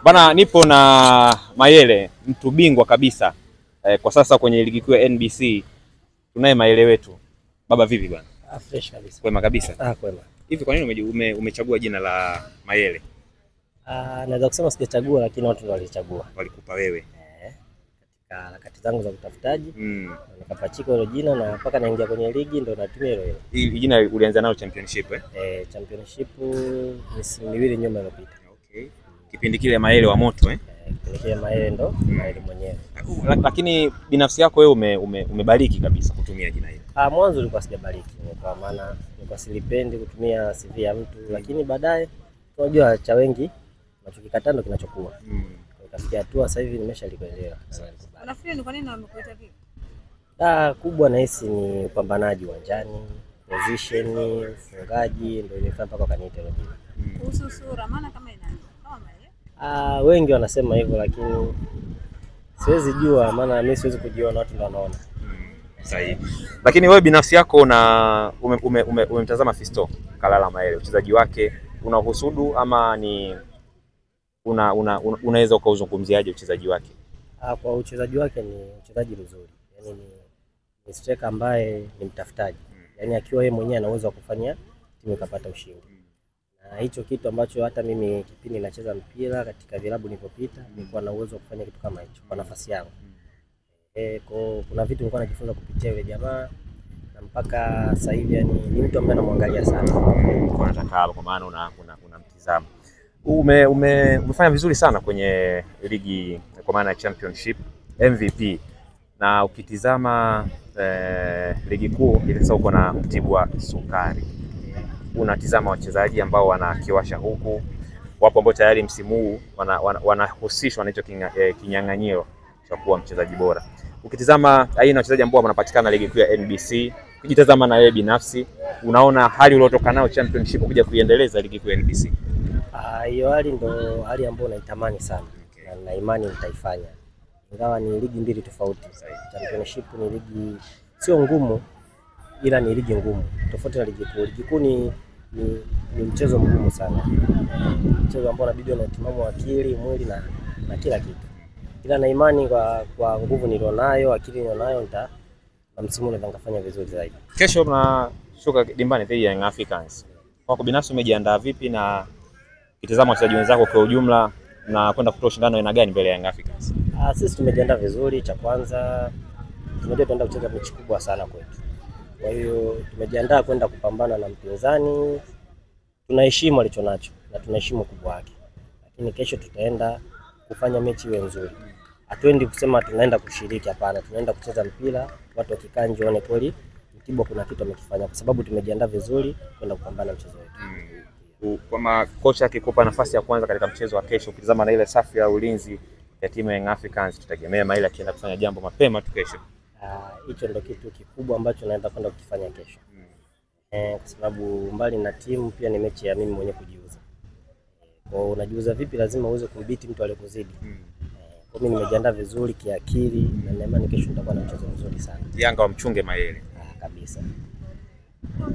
Bana, nipo na Mayele, mtu bingwa kabisa kwa sasa kwenye ligi kuu ya NBC. Tunaye Mayele wetu. Baba vipi bwana? Fresh kabisa. Kwema kabisa. Kwema. Hivi kwa nini umechagua jina la Mayele? Naweza kusema sijachagua, lakini watu walichagua. Walikupa wewe? Katika harakati zangu za utafutaji nikapachika hilo jina, na mpaka naingia kwenye ligi ndo natumia hilo. Hili jina ulianza nalo championship Championship misimu miwili nyuma iliyopita. Okay. Kipindi kile Mayele wa moto Kipindi kile Mayele ndo Mayele mwenyewe. Lakini binafsi yako wewe umebariki kabisa kutumia jina hili. Mwanzo ulikuwa sijabariki, kwa maana nilikuwa silipendi kutumia CV ya mtu, lakini baadaye unajua cha wengi unachokikataa ndo kinachokuwa. Nikafikia hatua sasa hivi nimeshalielewa. Unafikiri ni kwa nini wamekuita vipi? Kubwa nahisi ni upambanaji uwanjani, position, ufungaji, ndio ilifanya mpaka kaniita hilo jina. Kuhusu sura, maana kama inaanza kama Mayele. Wengi wanasema hivyo, lakini siwezi jua, maana mimi siwezi kujiona, watu ndio wanaona. Sahihi. Lakini wewe binafsi yako umemtazama Fiston Kalala Mayele, uchezaji wake unahusudu ama ni unaweza ukauzungumziaje uchezaji wake? Kwa uchezaji wake ni uchezaji mzuri. Yaani ni striker ambaye ni mtafutaji. Yaani akiwa yeye mwenyewe ana uwezo wa kufanya timu ikapata ushindi. Na hicho kitu ambacho hata mimi kipindi nacheza mpira katika vilabu nilipopita nilikuwa na uwezo wa kufanya kitu kama hicho kwa nafasi yangu. Kuna vitu nilikuwa najifunza kupitia yule jamaa, na mpaka sasa hivi yani ni mtu ambaye namwangalia sana. Kwa maana unamtizama. Umefanya vizuri sana kwenye ligi kwa maana ya championship, MVP, na ukitizama ligi kuu ile sasa uko na Mtibwa Sukari. Unatizama wachezaji ambao wanakiwasha huku, wapo ambao tayari msimu huu wanahusishwa na hicho kinyang'anyiro cha kuwa mchezaji bora. Ukitizama aina wachezaji ambao wanapatikana ligi kuu ya NBC, ukitazama na wewe binafsi, unaona hali uliotoka nao championship kuja kuiendeleza ligi kuu ya NBC? Hiyo hali ndo hali ambayo naitamani sana. Na imani nitaifanya. Ingawa ni ligi mbili tofauti. Championship ni ligi sio ngumu, ila ni ligi ngumu. Tofauti na ligi kuu. Ligi kuu ni mchezo mgumu sana. Mchezo ambao inabidi una utimamu wa akili, mwili na kila kitu. Ila na imani kwa nguvu nilionayo, akili nilionayo, na msimu ule nitafanya vizuri zaidi. Kesho tunashuka dimbani dhidi ya Young Africans. Kwa binafsi umejiandaa vipi, na kitazama wachezaji wenzako kwa ujumla na kwenda kutoa ushindano aina gani mbele ya Young Africans? Sisi tumejiandaa vizuri. Cha kwanza tunajua tunaenda kucheza mechi kubwa sana kwetu. Kwa hiyo tumejiandaa kwenda kupambana na mpinzani. Tunaheshimu alichonacho na tunaheshimu ukubwa wake. Lakini kesho tutaenda kufanya mechi iwe nzuri. Hatuendi kusema tunaenda kushiriki, hapana. Tunaenda kucheza mpira, watu wakikaa nje waone kweli Mtibwa kuna kitu amekifanya, kwa sababu tumejiandaa vizuri kwenda kupambana mchezo wetu. Kama kocha akikupa nafasi ya kwanza katika mchezo wa kesho, ukitazama na ile safu ya ulinzi ya timu ya Young Africans, tutategemea Mayele akienda kufanya jambo mapema tu kesho. Hicho ndio kitu kikubwa ambacho naenda kwenda kukifanya kesho. Kwa sababu mbali na timu pia ni mechi ya mimi mwenyewe kujiuza. Kwa unajiuza vipi, lazima uweze kumdhibiti mtu aliyekuzidi. Kwa mimi nimejiandaa vizuri kiakili, na naamini kesho nitakuwa na mchezo mzuri sana. Yanga wamchunge Mayele. Kabisa.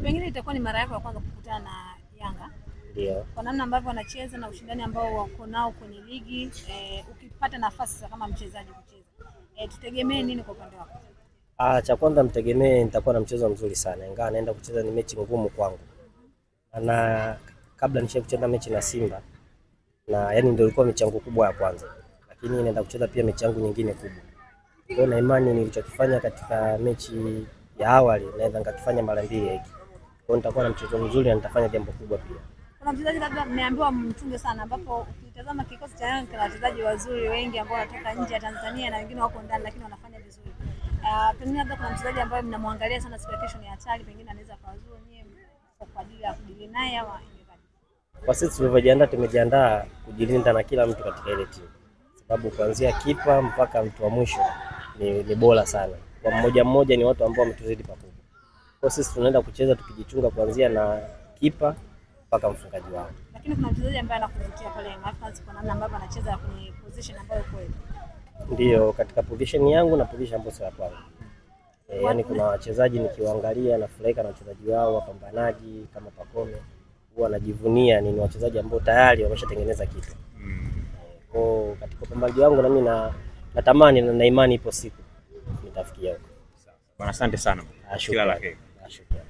Pengine itakuwa ni mara yako ya kwanza kukutana na Yanga. Ndio. Kwa namna ambavyo wanacheza na ushindani ambao wako nao kwenye ligi, ukipata nafasi kama mchezaji kucheza, tutegemee nini kwa upande wako? Cha kwanza mtegemee nitakuwa na mchezo mzuri sana. Ingawa naenda kucheza ni mechi ngumu kwangu. Na kabla kucheza mechi na Simba, na yani ndio ilikuwa mechi yangu kubwa ya kwanza. Lakini naenda kucheza pia mechi yangu nyingine kubwa. Kwa hiyo na imani nilichokifanya katika mechi ya awali naweza nikakifanya mara mbili hiki. Kwa hiyo nitakuwa na mchezo mzuri na nitafanya jambo kubwa pia. Kuna mchezaji labda mmeambiwa mchunge sana, ambapo ukitazama kikosi cha Yanga kina wachezaji wazuri wengi ambao wanatoka nje ya Tanzania na wengine wako ndani lakini wanafanya vizuri. Pengine labda kuna mchezaji ambaye mnamwangalia sana siku ya kesho ni hatari, pengine anaweza kawazuru nyewe kwa ajili ya kudili naye au ingekaje? Kwa sisi tulivyojiandaa, tumejiandaa kujilinda na kila mtu katika ile timu. Sababu kuanzia kipa mpaka mtu wa mwisho ni bora sana. Kwa mmoja mmoja ni watu ambao wametuzidi pakubwa. Kwa sisi tunaenda kucheza tukijichunga kuanzia na kipa mpaka mfungaji wao. Lakini kuna mchezaji ambaye anakuvutia pale Young Africans kwa namna ambavyo anacheza kwenye position ambayo kweli. Ndio, katika position yangu na position ambayo sio ya kwangu. Yaani kuna wachezaji nikiwaangalia na furaika na wachezaji wao wapambanaji kama Pacome, huwa najivunia ni wachezaji ambao tayari wameshatengeneza kitu. Kwa kwa mbali wangu na mimi natamani na imani ipo siku nitafikia huko. Bwana, asante sana. Kila la heri. Shukrani.